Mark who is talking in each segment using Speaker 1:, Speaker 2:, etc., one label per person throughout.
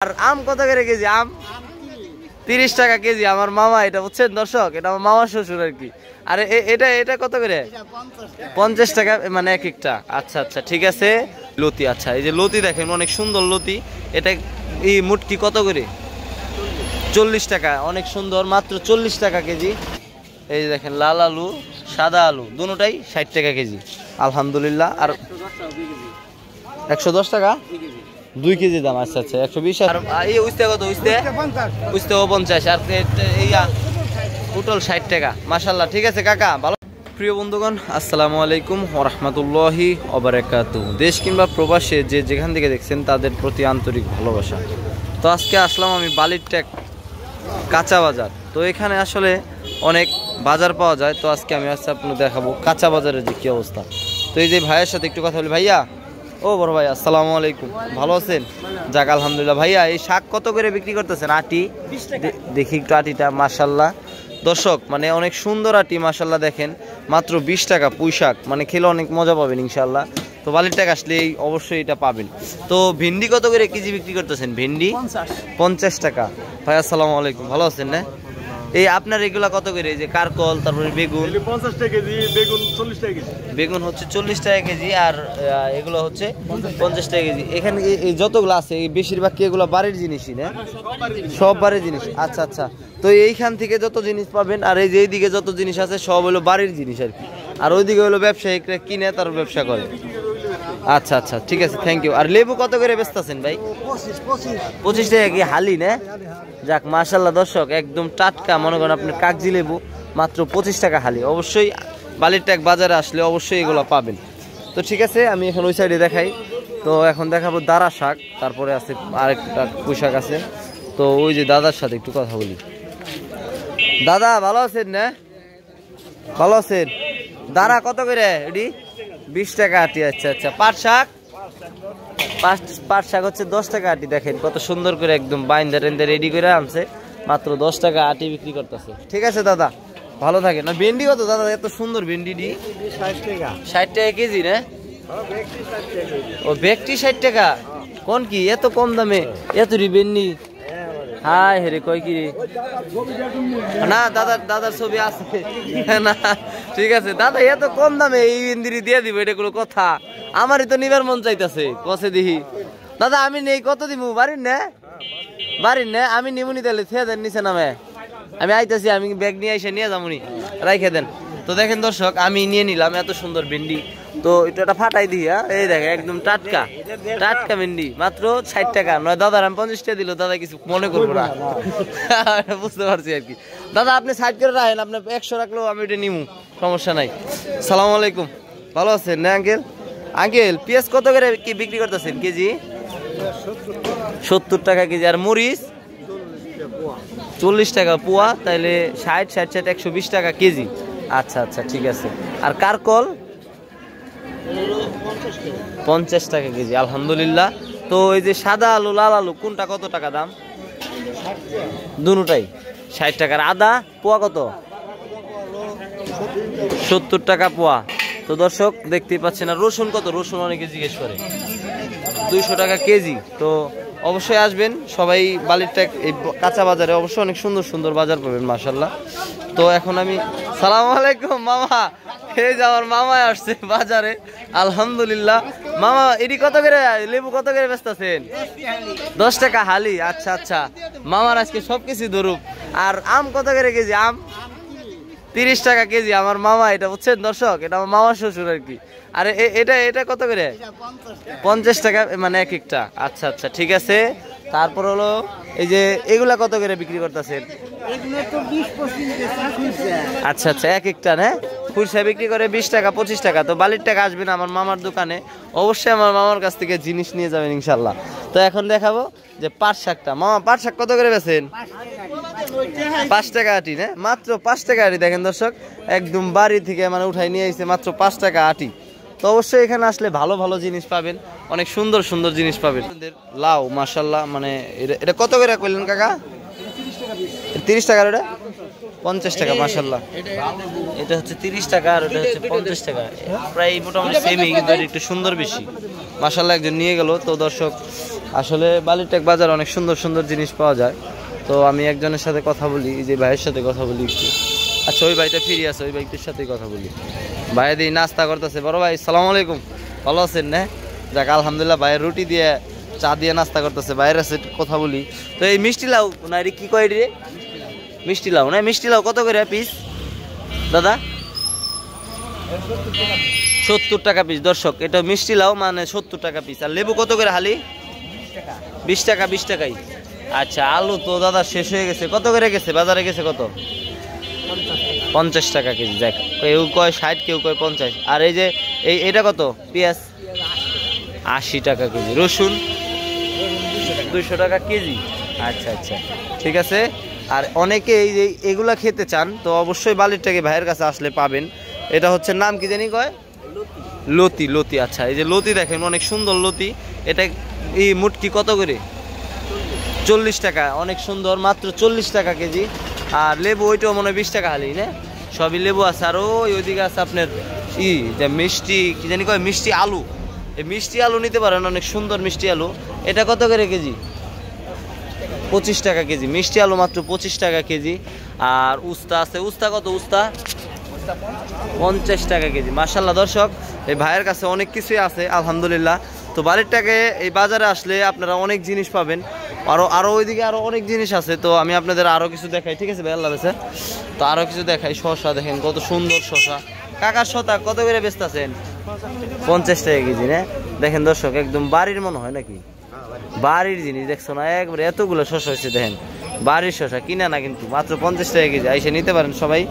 Speaker 1: আর আম কত করে কেজি? আম 30 টাকা কেজি। আমার মামা, এটা বুঝছেন দর্শক, এটা আমার মামার শ্বশুর আর কি। আর এটা এটা কত করে? 50 টাকা মানে এক একটা। আচ্ছা আচ্ছা ঠিক আছে। লতি, আচ্ছা এই যে লতি দেখেন অনেক সুন্দর লতি। এটা এই মুটকি কত করে? 40 টাকা। অনেক সুন্দর, মাত্র 40 টাকা কেজি। এই যে দেখেন লাল আলু, সাদা আলু দুটোটাই 60 টাকা কেজি। আলহামদুলিল্লাহ। আর 110 টাকা 2 কেজি দাম। আচ্ছা আচ্ছা 120। আর এই উস্তে কত? উস্তে 50। আর পটল 60 টাকা। মাশাআল্লাহ ঠিক আছে কাকা, ভালো। প্রিয় বন্ধুগণ আসসালামু আলাইকুম ওয়া রাহমাতুল্লাহি ওয়া বারাকাতুহু। দেশ কিংবা প্রবাসে যে যেখান থেকে দেখছেন তাদের প্রতি আন্তরিক ভালোবাসা। তো আজকে আসলাম আমি বালির ট্যাগ কাঁচা বাজার। তো এখানে আসলে অনেক বাজার পাওয়া যায়। তো আজকে আমি আপনাকে দেখাবো কাঁচা বাজারের যে কী অবস্থা। তো এই যে ভাইয়ের সাথে একটু কথা বলি। ভাইয়া, ও বড় ভাই আসসালামু আলাইকুম, ভালো আছেন? যাক আলহামদুলিল্লাহ। ভাইয়া এই শাক কত করে বিক্রি করতেছেন? আটি দেখি একটু আটিটা। মাশাল্লাহ দর্শক, মানে অনেক সুন্দর আটি মাশাল্লাহ। দেখেন মাত্র 20 টাকা পুঁই শাক, মানে খেলে অনেক মজা পাবেন ইনশাল্লাহ। তো বালির টাকা আসলে অবশ্যই এটা পাবেন। তো ভেন্ডি কত করে কেজি বিক্রি করতেছেন? ভেন্ডি 50 টাকা। ভাই আসসালামু আলাইকুম, ভালো আছেন না? এই আপনার এগুলা কত করে? এই যে কারকল, তারপরে বেগুন
Speaker 2: 50 টাকা কেজি, বেগুন 40 টাকা কেজি।
Speaker 1: বেগুন হচ্ছে 40 টাকা কেজি, আর এগুলো হচ্ছে 50 টাকা কেজি। এখানে এই যতগুলো আছে এই বেশিরভাগ কি এগুলো বাড়ির জিনিসই না? সব বাড়ির জিনিস। আচ্ছা আচ্ছা। তো এইখান থেকে যত জিনিস পাবেন আর এই যে এইদিকে যত জিনিস আছে সব হলো বাড়ির জিনিস আর কি। আর ওইদিকে হলো ব্যবসায়িকরা কিনে তার ব্যবসা করে। আচ্ছা আচ্ছা ঠিক আছে, থ্যাংক ইউ। আর লেবু কত করে বেচতেছেন ভাই? 25 টাকা কি হালি না? যাক মাশাল্লাহ দর্শক, একদম টাটকা, মনে করেন আপনি কাগজি লেবু মাত্র 25 টাকা হালি। অবশ্যই বালির ট্যাগ বাজারে আসলে অবশ্যই এগুলো পাবেন। তো ঠিক আছে, আমি এখন ওই সাইডে দেখাই। তো এখন দেখাবো দাঁড়া শাক, তারপরে আছে আরেকটা পুঁই শাক আছে। তো ওই যে দাদার সাথে একটু কথা বলি। দাদা ভালো আছেন না? ভালো আছেন? দাঁড়া কত করে এটি? 20 টাকা আটি। আচ্ছা আচ্ছা। পাট শাক? পাট শাক হচ্ছে 10 টাকা আটি। দেখেন কত সুন্দর করে একদম বাইন্দা টেন্দা রেডি করে আনছে, মাত্র 10 টাকা আটি বিক্রি করতেছে। ঠিক আছে দাদা, ভালো থাকেন। না ভেন্ডি কত দাদা? এত সুন্দর ভেন্ডি 60 টাকা কেজি না? ও ব্যক্তি 60 টাকা? কোন কি এত কম দামে এত ভেন্ডি? হাই হেরে কয় কি রে? না দাদার ছবি আছে না? ঠিক আছে দাদা, এত কম দামে এই ইন্দিরি দিয়ে দিব, এটা কোনো কথা? আমারই তো নিবার মন চাইতেছে, কষে দিহি। দাদা আমি নেই, কত দিব? বাড়ির না আমি নিমুনি, তাহলে থে দেন নিচে নামে। আমি আইতেছি, আমি ব্যাগ নিয়ে এসে নিয়ে যাবনি, রাইখে দেন। তো দেখেন দর্শক, আমি নিয়ে নিলাম এত সুন্দর ভেন্ডি। তো এটা ফাটাই দিই। এই দেখেন একদম টাটকা টাটকা ভেন্ডি, মাত্র 60 টাকা। নয় দাদার আমি 50 টাকা দিল, দাদা কিছু মনে করবো না। বুঝতে পারছি আর কি। দাদা আপনি 60 করে রাখেন, আপনার 100 রাখলেও আমি এটা নিমু, সমস্যা নাই। সালাম আলাইকুম, ভালো আছেন না আঙ্কেল? আঙ্কেল পেঁয়াজ কত করে কি বিক্রি করতেছেন কেজি? 70 টাকা কেজি। আর মরিচ 40 টাকা পোয়া। তাইলে 60 120 টাকা কেজি। আচ্ছা আচ্ছা ঠিক আছে। আর কারকল 50 টাকা কেজি। আলহামদুলিল্লাহ। তো এই যে সাদা আলু লাল আলু কোনটা কত টাকা দাম? দুটোটাই 60 টাকার। আদা পোয়া কত? 70 টাকা পোয়া। তো দর্শক দেখতেই পাচ্ছেন। আর রসুন কত? রসুন অনেকে জিজ্ঞেস করে, 200 টাকা কেজি। তো অবশ্যই আসবেন সবাই বালির ট্যাগ এই কাঁচা বাজারে, অবশ্যই অনেক সুন্দর সুন্দর বাজার পাবেন মাশাল্লাহ। তো এখন আমি সালাম আলাইকুম মামা, এই যে আমার মামায় আসছে বাজারে আলহামদুলিল্লাহ। মামা এটি কত করে? লেবু কত করে বেচতেছেন? 10 টাকা হালি। আচ্ছা আচ্ছা। মামার আজকে সবকিছু ধরুক। আর আম কত করে কেজি? আম 30 টাকা কেজি। আমার মামা, এটা বুঝছেন দর্শক, এটা আমার মামার শ্বশুর আর কি। আর এটা কত করে? 50 টাকা মানে এক একটা। আচ্ছা আচ্ছা ঠিক আছে। তারপর হলো এই যে এগুলা কত করে বিক্রি করতেছেন? আচ্ছা আচ্ছা এক একটা না? খুচরা বিক্রি করে 20 টাকা 25 টাকা। তো বালির টাকা আসবেন আমার মামার দোকানে, অবশ্যই আমার মামার কাছ থেকে জিনিস নিয়ে যাবেন ইনশাল্লাহ। তো এখন দেখাবো যে পাট শাকটা। মামা পাট শাক কত করে বেচেন? 5 টাকা আটি না? মাত্র 5 টাকা আটি। দেখেন দর্শক, একদম বাড়ি থেকে মানে উঠাই নিয়ে এসেছে, মাত্র 5 টাকা আটি। তো অবশ্যই এখানে আসলে ভালো ভালো জিনিস পাবেন, অনেক সুন্দর সুন্দর জিনিস পাবেন। লাউ মাশাল্লাহ, মানে এটা কত করে কইলেন কাকা? 30 টাকা। ওটা 50 টাকা মাশাল্লাহ। এটা হচ্ছে 30 টাকা আর ওটা হচ্ছে 50 টাকা, প্রায় মোটামুটি সেমই, কিন্তু একটু সুন্দর বেশি মাশাল্লাহ। একজন নিয়ে গেল। তো দর্শক আসলে বালিরটেক বাজার অনেক সুন্দর সুন্দর জিনিস পাওয়া যায়। তো আমি একজনের সাথে কথা বলি, এই যে ভাইয়ের সাথে কথা বলি একটু। আচ্ছা ওই ভাইটা ফিরে আছে, ওই ভাইটির সাথেই কথা বলি। ভাই দিয়ে নাস্তা করতেছে। বড় ভাই সালাম আলাইকুম, ভালো আছেন না? যাক আলহামদুলিল্লাহ, ভাইয়ের রুটি দিয়ে চা দিয়ে নাস্তা করতেছে। ভাইয়ের আছে কথা বলি। তো এই মিষ্টি লাউ না রে, কি কয় রে? মিষ্টি লাউ না? মিষ্টি লাউ কত করে পিস দাদা? 70 টাকা পিস। দর্শক এটা মিষ্টি লাউ মানে 70 টাকা পিস। আর লেবু কত করে হালি? 20 টাকা। 20 টাকাই। আচ্ছা আলু তো দাদা শেষ হয়ে গেছে। কত করে গেছে বাজারে? গেছে কত? 50 টাকা কেজি। দেখ কেউ কয় 60, কেউ কয় 50। আর এই যে এটা কত? পেঁয়াজ 80 টাকা কেজি। রসুন 200 টাকা কেজি। আচ্ছা আচ্ছা ঠিক আছে। আর অনেকে এই যে এগুলা খেতে চান তো অবশ্যই বালিরটেকে ভাইয়ের কাছে আসলে পাবেন। এটা হচ্ছে নাম কি জানি কয়? লতি। লতি। আচ্ছা এই যে লতি দেখেন অনেক সুন্দর লতি। এটা এই মুটকি কত করে? 40 টাকা। অনেক সুন্দর, মাত্র 40 টাকা কেজি। আর লেবু ওইটাও মনে হয় 20 টাকা হালি না? সবই লেবু আছে। আর ওইদিকে আছে আপনার যে মিষ্টি কি জানি কয়, মিষ্টি আলু। এই মিষ্টি আলু নিতে পারেন, অনেক সুন্দর মিষ্টি আলু। এটা কত করে কেজি? 25 টাকা কেজি। মিষ্টি আলু মাত্র 25 টাকা কেজি। আর উস্তা আছে। উস্তা কত? উস্তা 50 টাকা কেজি। মাশাআল্লাহ দর্শক এই ভাইয়ের কাছে অনেক কিছুই আছে আলহামদুলিল্লাহ। তো বালিরটেকে এই বাজারে আসলে আপনারা অনেক জিনিস পাবেন। আরো ওইদিকে আরো অনেক জিনিস আছে। তো আমি আপনাদের আরো কিছু দেখাই, ঠিক আছে ভাই? আল্লাহ বেছে তো আরো কিছু দেখাই। শসা দেখেন কত সুন্দর শসা। কাকার শসা কত করে বেচতেছেন? 50 টাকা কেজি না? দেখেন দর্শক একদম বাড়ির মনে হয় নাকি? বাড়ির জিনিস দেখছো না? একবারে এতগুলো শসা হয়েছে দেখেন, বাড়ির শসা, কিনা না কিন্তু। মাত্র 50 টাকা কেজি। আইসে নিতে পারেন সবাই।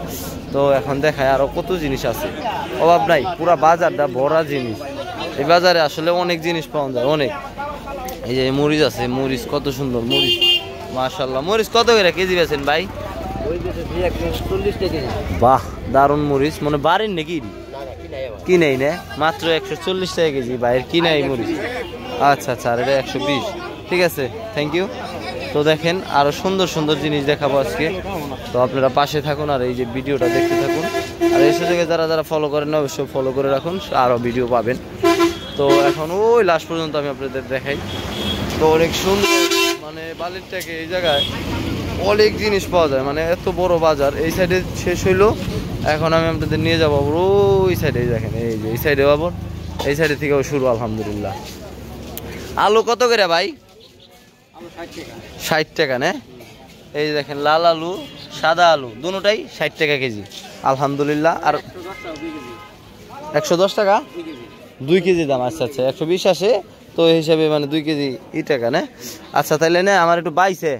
Speaker 1: তো এখন দেখায় আরো কত জিনিস আছে, অভাব নাই। পুরা বাজারটা ভরা জিনিস। এই বাজারে আসলে অনেক জিনিস পাওয়া যায়, অনেক। এই যে মরিচ আছে, মরিচ কত সুন্দর মরিচ, মাশাআল্লাহ। মরিচ কত করে কেজি বেচেন ভাই?
Speaker 3: 140 টাকা।
Speaker 1: বাহ দারুন মরিচ। মানে বাড়ির নাকি? কি নেই না? মাত্র 140 টাকা কেজি বাইরের কি নাই মরিচ। আচ্ছা আচ্ছা। আর এটা 120। ঠিক আছে, থ্যাংক ইউ। তো দেখেন আরো সুন্দর সুন্দর জিনিস দেখাবো আজকে। তো আপনারা পাশে থাকুন আর এই যে ভিডিওটা দেখতে থাকুন। আর এই সুযোগে যারা যারা ফলো করেন না অবশ্যই ফলো করে রাখুন, আরো ভিডিও পাবেন। তো এখন ওই লাস্ট পর্যন্ত আমি আপনাদের দেখাই। তো অনেক সুন্দর, মানে বালিরটেকে এই জায়গায় অনেক জিনিস পাওয়া যায়। মানে এত বড় বাজার। এই সাইডে শেষ হইলো, এখন আমি আপনাদের নিয়ে যাবো ওই সাইডে। দেখেন এই যে এই সাইডে পাবো, এই সাইডে থেকেও শুরু আলহামদুলিল্লাহ। আলু কত করে ভাই? 60 টাকা না? এই দেখেন লাল আলু, সাদা আলু দুটোটাই 60 টাকা কেজি আলহামদুলিল্লাহ। আর 110 টাকা 2 কেজি দাম। আচ্ছা আচ্ছা 120 আসে তো এই হিসাবে মানে 2 কেজি টাকা না? আচ্ছা তাইলে না আমার একটু বাইছে,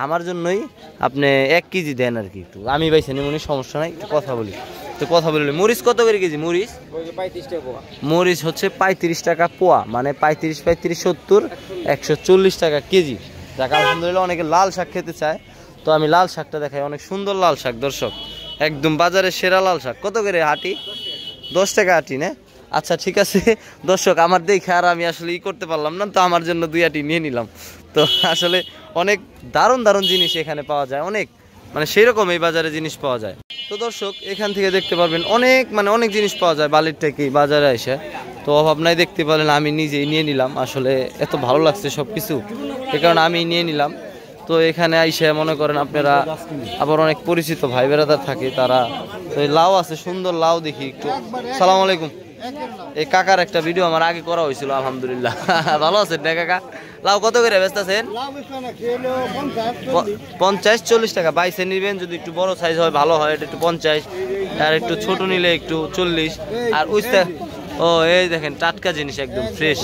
Speaker 1: আমার জন্যই আপনি 1 কেজি দেন আর কি। একটু আমি বাইছে নিমনি, সমস্যা নাই। একটু কথা বলি, তো কথা বলি। মরিচ কত করে কেজি? মরিচ
Speaker 3: 35 টাকা পোয়া।
Speaker 1: মরিচ হচ্ছে 35 টাকা পোয়া, মানে 35 70 140 টাকা কেজি। যাক আলহামদুলিল্লাহ। অনেকে লাল শাক খেতে চায়, তো আমি লাল শাকটা দেখাই। অনেক সুন্দর লাল শাক দর্শক, একদম বাজারের সেরা লাল শাক। কত করে আটি? 10 টাকা আটি না? আচ্ছা ঠিক আছে দর্শক, আমার দেখে আর আমি আসলে করতে পারলাম না, তো আমার জন্য 2 আটি নিয়ে নিলাম। তো আসলে অনেক দারুণ দারুণ জিনিস এখানে পাওয়া যায়, অনেক মানে সেই রকম এই বাজারে জিনিস পাওয়া যায়। তো দর্শক এখান থেকে দেখতে পারবেন অনেক মানে অনেক জিনিস পাওয়া যায় বালিরটেকে বাজারে এসে। তো অভাব নাই, দেখতে পারলেন আমি নিজেই নিয়ে নিলাম। আসলে এত ভালো লাগছে সব কিছু, এ কারণে আমি নিয়ে নিলাম। তো এখানে আইসে মনে করেন আপনারা আবার অনেক পরিচিত ভাই বেড়াদার থাকে তারা। তো এই লাউ আছে, সুন্দর লাউ দেখি একটু। সালাম আলাইকুম। এই কাকার একটা ভিডিও আমার আগে করা হয়েছিল আলহামদুলিল্লাহ। ভালো আছেন না কাকা? লাউ কত করে বেচতেছেন? 50 40 টাকা। বাইসে নিবেন, যদি একটু বড় সাইজ হয় ভালো হয়, এটা একটু 50। আর একটু ছোট নিলে একটু 40। আর উস্তা, ও এই দেখেন টাটকা জিনিস, একদম ফ্রেশ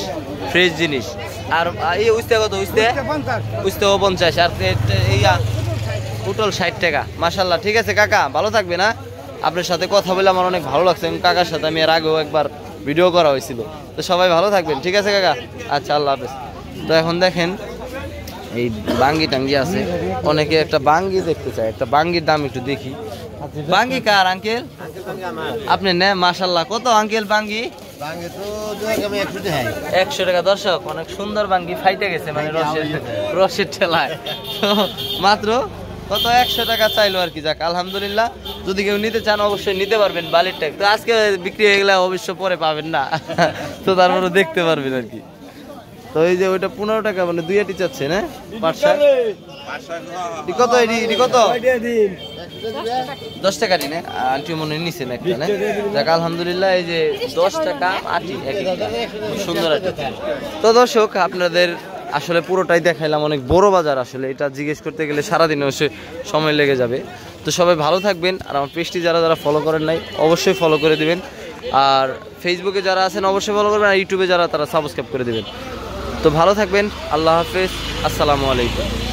Speaker 1: ফ্রেশ জিনিস। আর এই উস্তা কত? উস্তাও 50। আর এইয়া পুটল 60 টাকা। মাশাল্লাহ। ঠিক আছে কাকা, ভালো থাকবে না? আপনার সাথে কথা বলে আমার অনেক ভালো লাগছে। কাকার সাথে আমি এর আগেও একবার ভিডিও করা হয়েছিল। তো সবাই ভালো থাকবেন, ঠিক আছে কাকা? আচ্ছা আল্লাহ হাফেজ। তো এখন দেখেন এই বাঙ্গি টাঙ্গি আছে, অনেকে একটা বাঙ্গি দেখতে চায়। একটা বাঙ্গির দাম একটু দেখি। বাঙ্গি কার আঙ্কেল? আপনি নেন? মাশাল্লাহ। কত আঙ্কেল বাঙ্গি? 100 টাকা। দর্শক অনেক সুন্দর বাঙ্গি, ফাইটে গেছে মানে রসের ঠেলায়। মাত্র কত? 100 টাকা চাইলো আর কি। যাক আলহামদুলিল্লাহ। যদি কেউ নিতে চান অবশ্যই নিতে পারবেন বালিরটেক। তো আজকে বিক্রি হয়ে গেলে অবশ্য পরে পাবেন না, তো তারপরে দেখতে পারবেন আর কি। তো এই যে ওইটা 15 টাকা মানে 2 আটি চাচ্ছে না পাঁচশা কত এটি কত 10 টাকা নি না আন্টি মনে নিছে না একটা না যাক আলহামদুলিল্লাহ এই যে 10 টাকা আটি খুব সুন্দর আটি তো দর্শক আপনাদের আসলে পুরোটাই দেখাইলাম অনেক বড় বাজার আসলে এটা জিজ্ঞেস করতে গেলে সারাদিন সময় লেগে যাবে তো সবাই ভালো থাকবেন আর আমার পেজটি যারা ফলো করেন নাই অবশ্যই ফলো করে দিবেন আর ফেসবুকে যারা আছেন অবশ্যই ফলো করবেন আর ইউটিউবে যারা তারা সাবস্ক্রাইব করে দিবেন তো ভালো থাকবেন আল্লাহ হাফেজ আসসালামু আলাইকুম